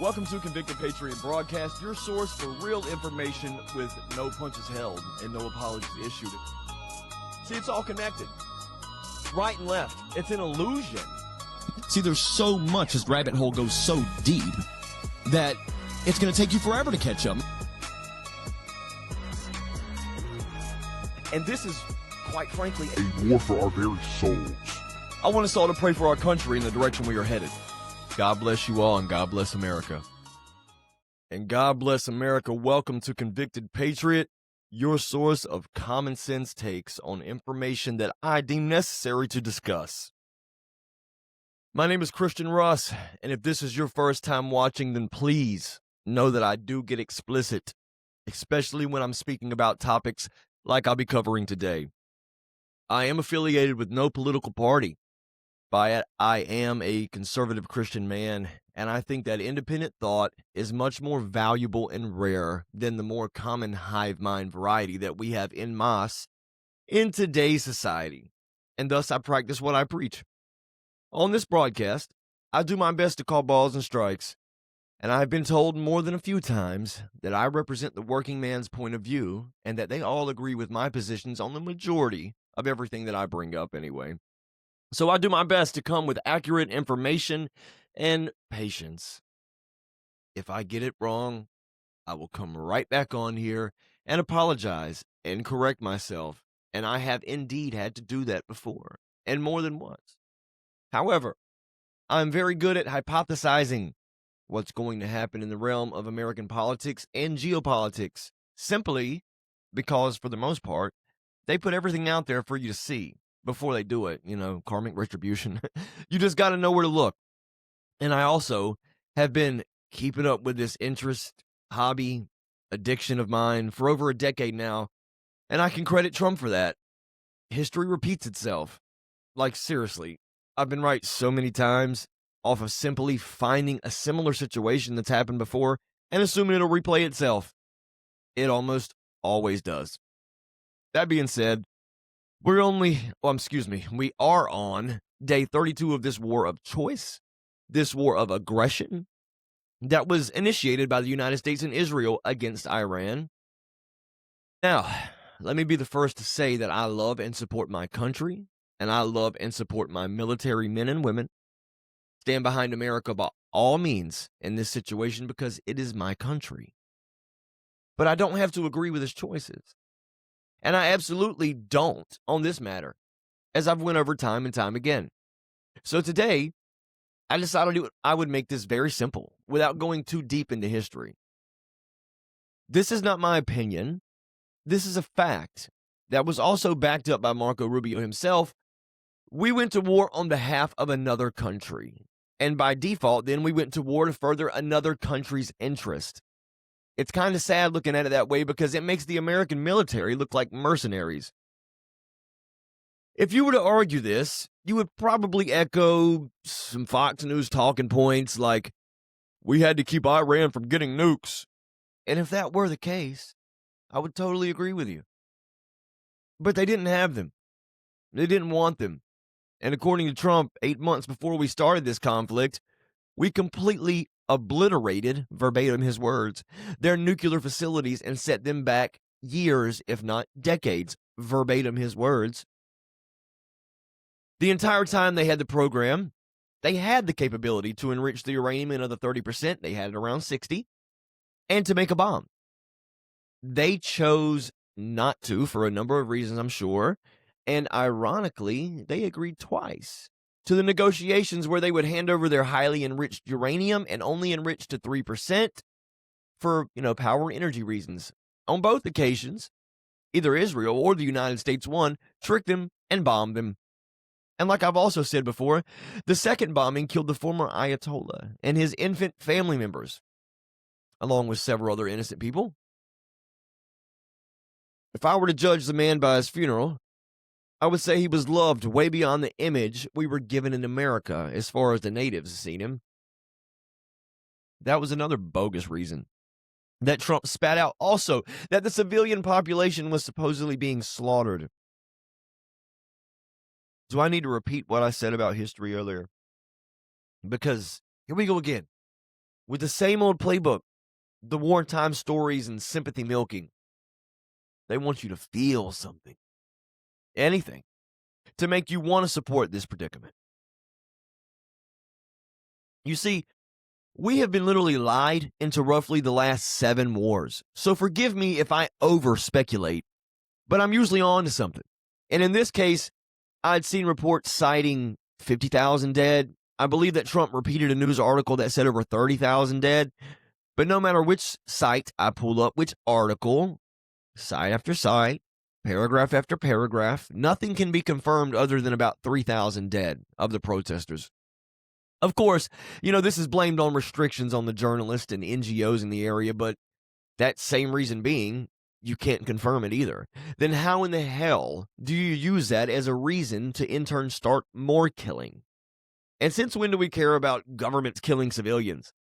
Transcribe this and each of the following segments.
Welcome to Convicted Patriot Broadcast, your source for real information with no punches held and no apologies issued. See, it's all connected. Right and left. It's an illusion. See, there's so much, this rabbit hole goes so deep that it's going to take you forever to catch up. And this is, quite frankly, a war for our very souls. I want us all to pray for our country in the direction we are headed. God bless you all, and God bless America. And God bless America. Welcome to Convicted Patriot, your source of common sense takes on information that I deem necessary to discuss. My name is Christian Russ, and if this is your first time watching, then please know that I do get explicit, especially when I'm speaking about topics like I'll be covering today. I am affiliated with no political party. By it, I am a conservative Christian man, and I think that independent thought is much more valuable and rare than the more common hive mind variety that we have en masse in today's society, and thus I practice what I preach. On this broadcast, I do my best to call balls and strikes, and I've been told more than a few times that I represent the working man's point of view, and that they all agree with my positions on the majority of everything that I bring up anyway. So I do my best to come with accurate information and patience. If I get it wrong, I will come right back on here and apologize and correct myself, and I have indeed had to do that before, and more than once. However, I'm very good at hypothesizing what's going to happen in the realm of American politics and geopolitics, simply because, for the most part, they put everything out there for you to see before they do it, karmic retribution. You just got to know where to look. And I also have been keeping up with this interest, hobby, addiction of mine for over a decade now, and I can credit Trump for that. History repeats itself. Like, seriously, I've been right so many times off of simply finding a similar situation that's happened before and assuming it'll replay itself. It almost always does. That being said, we are on day 32 of this war of choice, this war of aggression that was initiated by the United States and Israel against Iran. Now, let me be the first to say that I love and support my country, and I love and support my military men and women. Stand behind America by all means in this situation because it is my country. But I don't have to agree with his choices. And I absolutely don't on this matter, as I've went over time and time again. So today, I decided I would make this very simple without going too deep into history. This is not my opinion. This is a fact that was also backed up by Marco Rubio himself. We went to war on behalf of another country. And by default, then we went to war to further another country's interest. It's kind of sad looking at it that way because it makes the American military look like mercenaries. If you were to argue this, you would probably echo some Fox News talking points like, we had to keep Iran from getting nukes. And if that were the case, I would totally agree with you. But they didn't have them. They didn't want them. And according to Trump, 8 months before we started this conflict, we completely obliterated, verbatim his words, their nuclear facilities and set them back years, if not decades, verbatim his words. The entire time they had the program, they had the capability to enrich the uranium another 30%, they had it around 60, and to make a bomb. They chose not to for a number of reasons, I'm sure, and ironically, they agreed twice to the negotiations where they would hand over their highly enriched uranium and only enrich to 3% for, power and energy reasons. On both occasions, either Israel or the United States tricked them and bombed them. And like I've also said before, the second bombing killed the former Ayatollah and his infant family members, along with several other innocent people. If I were to judge the man by his funeral, I would say he was loved way beyond the image we were given in America as far as the natives seen him. That was another bogus reason that Trump spat out also, that the civilian population was supposedly being slaughtered. Do I need to repeat what I said about history earlier? Because here we go again. with the same old playbook, the wartime stories and sympathy milking. They want you to feel something, anything, to make you want to support this predicament. You see, we have been literally lied into roughly the last 7 wars. So forgive me if I over-speculate, but I'm usually on to something. And in this case, I'd seen reports citing 50,000 dead. I believe that Trump repeated a news article that said over 30,000 dead. But no matter which site I pull up, which article, site after site, paragraph after paragraph, nothing can be confirmed other than about 3,000 dead of the protesters. Of course, this is blamed on restrictions on the journalists and NGOs in the area, but that same reason being, you can't confirm it either. Then how in the hell do you use that as a reason to in turn start more killing? And since when do we care about governments killing civilians?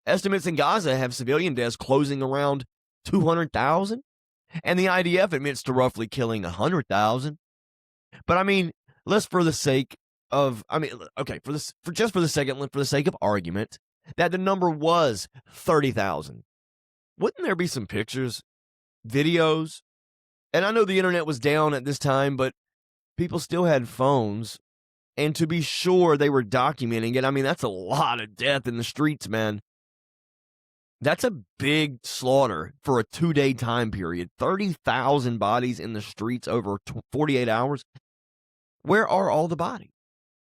Estimates in Gaza have civilian deaths closing around 200,000, and the IDF admits to roughly killing 100,000. But let's for the sake of, for the sake of argument, that the number was 30,000. Wouldn't there be some pictures, videos? And I know the internet was down at this time, but people still had phones. And to be sure, they were documenting it. That's a lot of death in the streets, man. That's a big slaughter for a 2-day time period. 30,000 bodies in the streets over 48 hours. Where are all the bodies?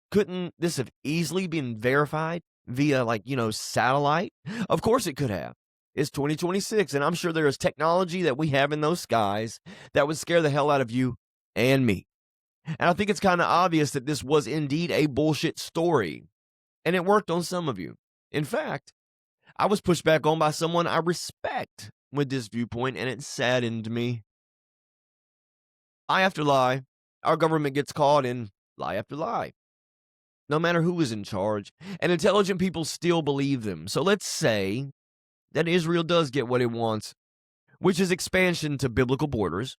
Couldn't this have easily been verified via, satellite? Of course it could have. It's 2026, and I'm sure there is technology that we have in those skies that would scare the hell out of you and me. And I think it's kind of obvious that this was indeed a bullshit story. And it worked on some of you. In fact, I was pushed back on by someone I respect with this viewpoint, and it saddened me. Lie after lie, our government gets caught in lie after lie. No matter who is in charge, and intelligent people still believe them. So let's say that Israel does get what it wants, which is expansion to biblical borders.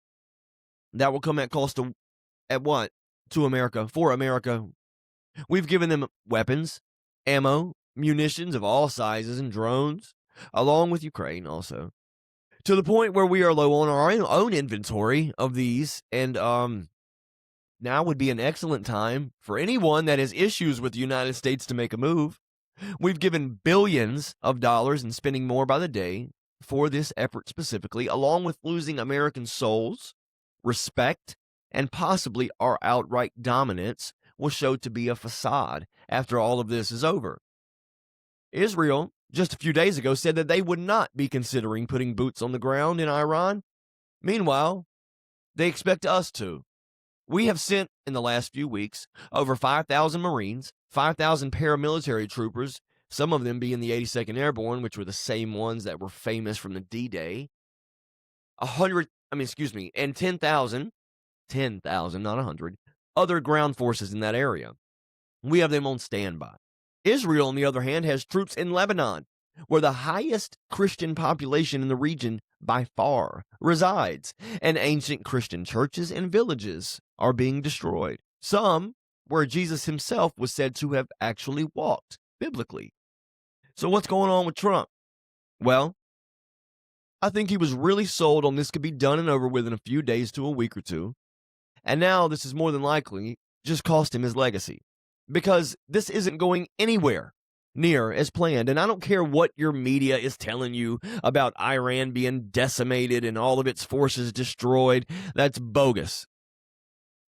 That will come at cost of, at what? To America, for America. We've given them weapons, ammo, munitions of all sizes, and drones, along with Ukraine also. To the point where we are low on our own inventory of these, and now would be an excellent time for anyone that has issues with the United States to make a move. We've given billions of dollars and spending more by the day for this effort specifically, along with losing American souls, respect, and possibly our outright dominance will show to be a facade after all of this is over. Israel, just a few days ago, said that they would not be considering putting boots on the ground in Iran. Meanwhile, they expect us to. We have sent, in the last few weeks, over 5,000 Marines, 5,000 paramilitary troopers, some of them being the 82nd Airborne, which were the same ones that were famous from the D-Day. And 10,000, not 100, other ground forces in that area. We have them on standby. Israel, on the other hand, has troops in Lebanon, where the highest Christian population in the region by far resides, and ancient Christian churches and villages are being destroyed. Some where Jesus himself was said to have actually walked, biblically. So what's going on with Trump? Well, I think he was really sold on this could be done and over with in a few days to a week or two. And now this is more than likely just cost him his legacy. Because this isn't going anywhere near as planned. And I don't care what your media is telling you about Iran being decimated and all of its forces destroyed. That's bogus.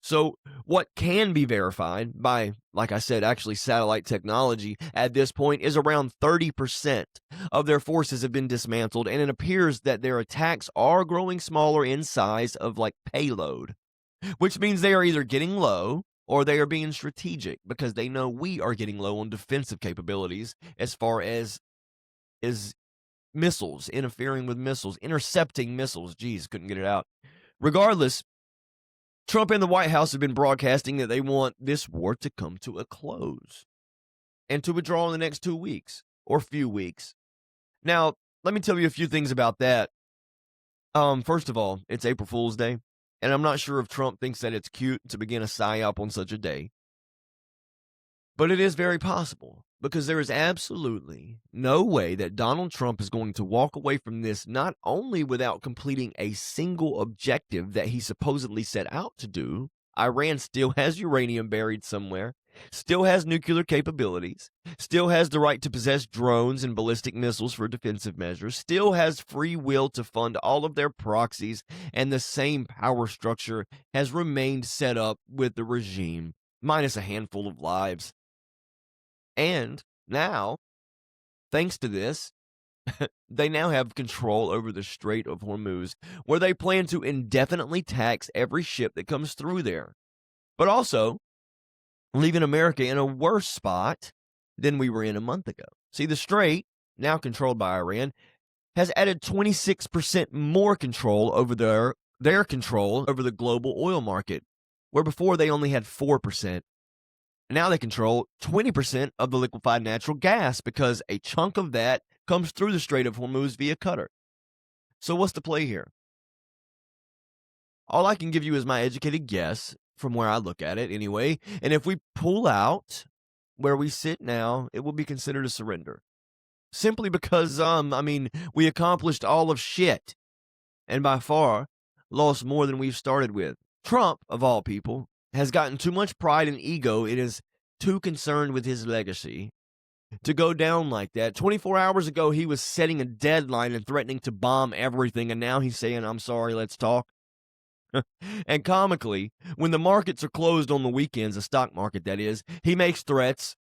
So what can be verified by, like I said, actually satellite technology at this point is around 30% of their forces have been dismantled. And it appears that their attacks are growing smaller in size of payload, which means they are either getting low or they are being strategic because they know we are getting low on defensive capabilities as far as missiles, interfering with missiles, intercepting missiles. Geez, couldn't get it out. Regardless, Trump and the White House have been broadcasting that they want this war to come to a close and to withdraw in the next 2 weeks or few weeks. Now, let me tell you a few things about that. First of all, it's April Fool's Day. And I'm not sure if Trump thinks that it's cute to begin a PsyOp on such a day. But it is very possible because there is absolutely no way that Donald Trump is going to walk away from this, not only without completing a single objective that he supposedly set out to do. Iran still has uranium buried somewhere, still has nuclear capabilities, still has the right to possess drones and ballistic missiles for defensive measures, still has free will to fund all of their proxies, and the same power structure has remained set up with the regime, minus a handful of lives. And now, thanks to this, they now have control over the Strait of Hormuz, where they plan to indefinitely tax every ship that comes through there, but also leaving America in a worse spot than we were in a month ago. See, the Strait, now controlled by Iran, has added 26% more control over their control over the global oil market, where before they only had 4%. Now they control 20% of the liquefied natural gas because a chunk of that comes through the Strait of Hormuz via Qatar. So what's the play here? All I can give you is my educated guess from where I look at it anyway. And if we pull out where we sit now, it will be considered a surrender. Simply because, we accomplished all of shit. And by far, lost more than we've started with. Trump, of all people, has gotten too much pride and ego. It is too concerned with his legacy to go down like that. 24 hours ago, he was setting a deadline and threatening to bomb everything, and now he's saying, I'm sorry, let's talk. And comically, when the markets are closed on the weekends, the stock market that is, he makes threats,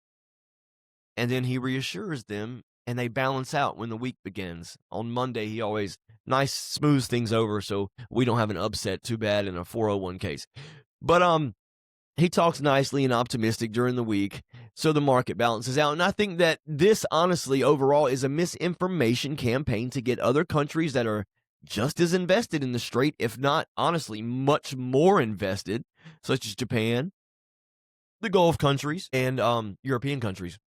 and then he reassures them, and they balance out when the week begins. On Monday, he always smooths things over so we don't have an upset too bad in a 401 case. But he talks nicely and optimistic during the week, so the market balances out. And I think that this, honestly, overall, is a misinformation campaign to get other countries that are just as invested in the Strait, if not, honestly, much more invested, such as Japan, the Gulf countries, and European countries.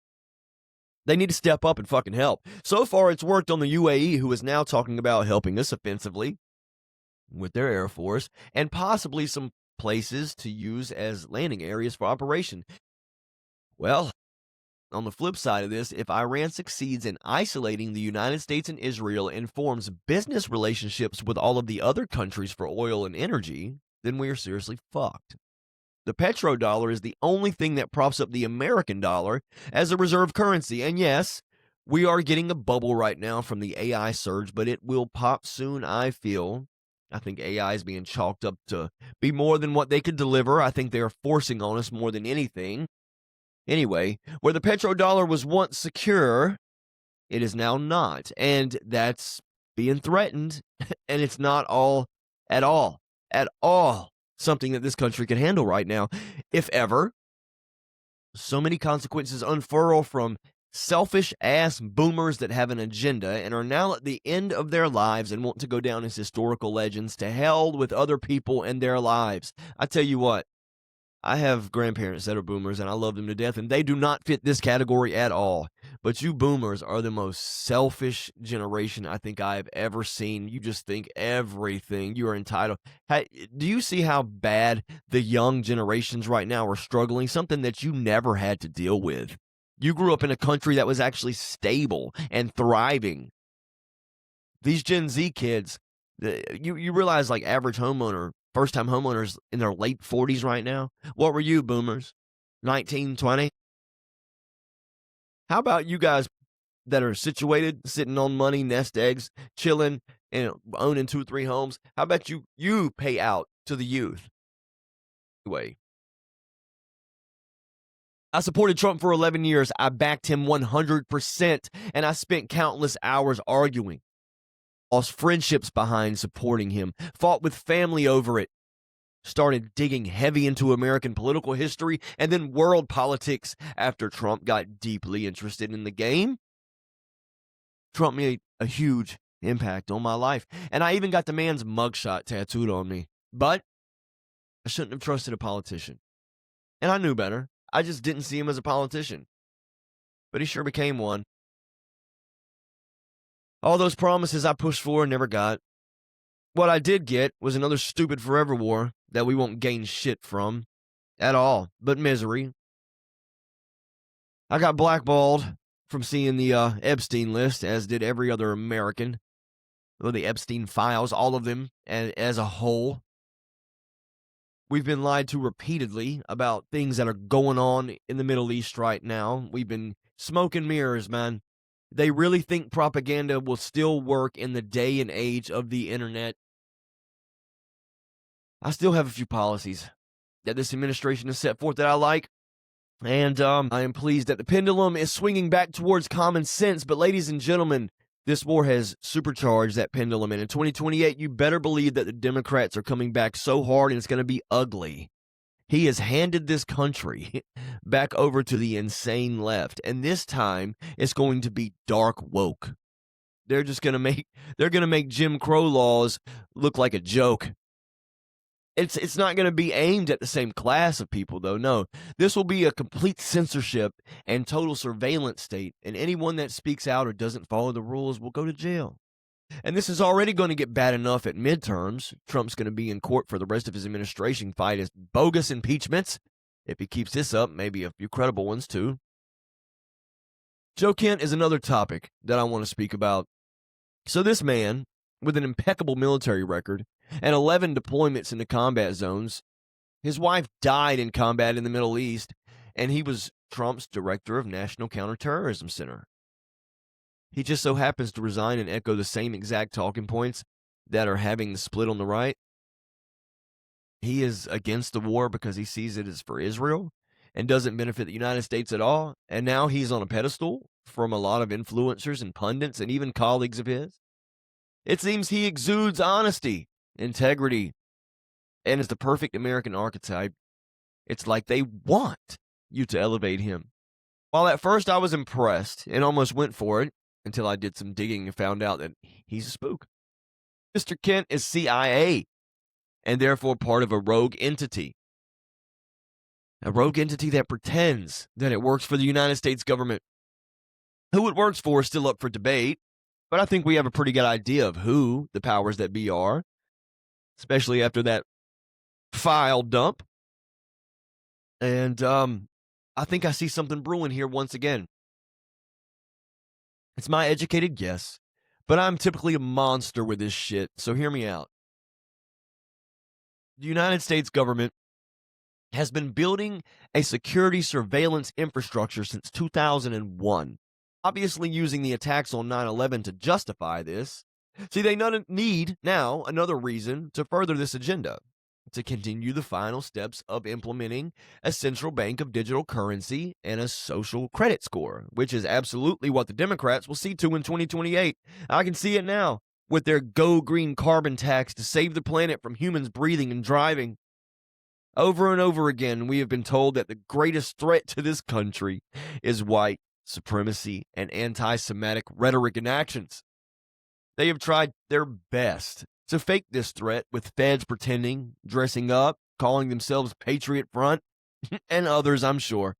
They need to step up and fucking help. So far, it's worked on the UAE, who is now talking about helping us offensively with their Air Force, and possibly some places to use as landing areas for operation. Well, on the flip side of this, if Iran succeeds in isolating the United States and Israel and forms business relationships with all of the other countries for oil and energy, then we are seriously fucked. The petrodollar is the only thing that props up the American dollar as a reserve currency. And yes, we are getting a bubble right now from the AI surge, but it will pop soon, I feel. I think AI is being chalked up to be more than what they could deliver. I think they are forcing on us more than anything. Anyway, where the petrodollar was once secure, it is now not. And that's being threatened. And it's not at all something that this country can handle right now, if ever. So many consequences unfurl from selfish ass boomers that have an agenda and are now at the end of their lives and want to go down as historical legends. To hell with other people and their lives. I tell you what, I have grandparents that are boomers and I love them to death, and they do not fit this category at all. But you boomers are the most selfish generation I think I've ever seen. You just think everything. You are entitled. Hey, do you see how bad the young generations right now are struggling? Something that you never had to deal with. You grew up in a country that was actually stable and thriving. These Gen Z kids, you realize, like, average homeowner, first-time homeowners in their late 40s right now. What were you, boomers? 19, 20? How about you guys that are situated, sitting on money, nest eggs, chilling, and owning 2 or 3 homes? How about you pay out to the youth? Anyway, I supported Trump for 11 years. I backed him 100%, and I spent countless hours arguing. Lost friendships behind supporting him. Fought with family over it. Started digging heavy into American political history and then world politics after Trump got deeply interested in the game. Trump made a huge impact on my life, and I even got the man's mugshot tattooed on me. But I shouldn't have trusted a politician. And I knew better. I just didn't see him as a politician. But he sure became one. All those promises I pushed for and never got. What I did get was another stupid forever war that we won't gain shit from at all, but misery. I got blackballed from seeing the Epstein list, as did every other American. Or the Epstein files, all of them as a whole. We've been lied to repeatedly about things that are going on in the Middle East right now. We've been smoke and mirrors, man. They really think propaganda will still work in the day and age of the internet. I still have a few policies that this administration has set forth that I like. And I am pleased that the pendulum is swinging back towards common sense. But ladies and gentlemen, this war has supercharged that pendulum. And in 2028, you better believe that the Democrats are coming back so hard, and it's going to be ugly. He has handed this country back over to the insane left. And this time, it's going to be dark woke. They're just going to make Jim Crow laws look like a joke. It's not going to be aimed at the same class of people, though. No, this will be a complete censorship and total surveillance state, and anyone that speaks out or doesn't follow the rules will go to jail. And this is already going to get bad enough at midterms. Trump's going to be in court for the rest of his administration, fight his bogus impeachments. If he keeps this up, maybe a few credible ones, too. Joe Kent is another topic that I want to speak about. So this man, with an impeccable military record and 11 deployments into combat zones, his wife died in combat in the Middle East, and he was Trump's director of National Counterterrorism Center. He just so happens to resign and echo the same exact talking points that are having the split on the right. He is against the war because he sees it as for Israel and doesn't benefit the United States at all. And now he's on a pedestal from a lot of influencers and pundits and even colleagues of his. It seems he exudes honesty, integrity, and is the perfect American archetype. It's like they want you to elevate him. While at first I was impressed and almost went for it until I did some digging and found out that he's a spook. Mr. Kent is CIA and therefore part of a rogue entity. A rogue entity that pretends that it works for the United States government. Who it works for is still up for debate, but I think we have a pretty good idea of who the powers that be are, especially after that file dump. And I think I see something brewing here once again. It's my educated guess, but I'm typically a monster with this shit, so hear me out. The United States government has been building a security surveillance infrastructure since 2001, obviously using the attacks on 9/11 to justify this. See, they need now another reason to further this agenda, to continue the final steps of implementing a central bank of digital currency and a social credit score, which is absolutely what the Democrats will see to in 2028. I can see it now with their Go Green carbon tax to save the planet from humans breathing and driving. Over and over again, we have been told that the greatest threat to this country is white supremacy and anti-Semitic rhetoric and actions. They have tried their best to fake this threat with feds pretending, dressing up, calling themselves Patriot Front, and others, I'm sure.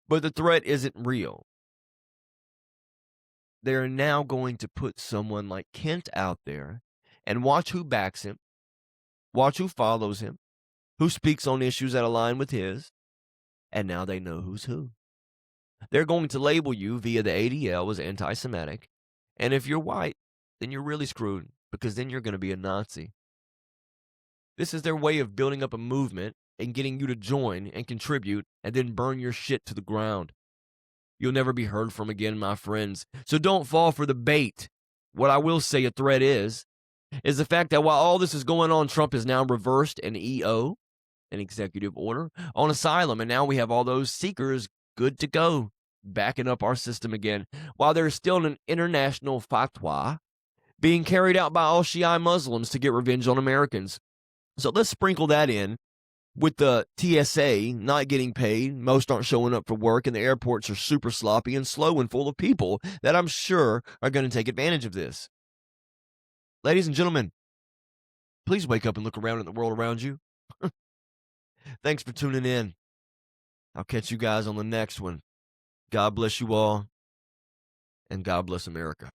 But the threat isn't real. They're now going to put someone like Kent out there and watch who backs him, watch who follows him, who speaks on issues that align with his, and now they know who's who. They're going to label you via the ADL as anti-Semitic, and if you're white, then you're really screwed, because then you're going to be a Nazi. This is their way of building up a movement and getting you to join and contribute and then burn your shit to the ground. You'll never be heard from again, my friends, so don't fall for the bait. What I will say a threat is the fact that while all this is going on, Trump has now reversed an EO, an executive order, on asylum, and now we have all those seekers good to go, backing up our system again, while there's still an international fatwa being carried out by all Shia Muslims to get revenge on Americans. So let's sprinkle that in with the TSA not getting paid, most aren't showing up for work, and the airports are super sloppy and slow and full of people that I'm sure are going to take advantage of this. Ladies and gentlemen, please wake up and look around at the world around you. Thanks for tuning in. I'll catch you guys on the next one. God bless you all, and God bless America.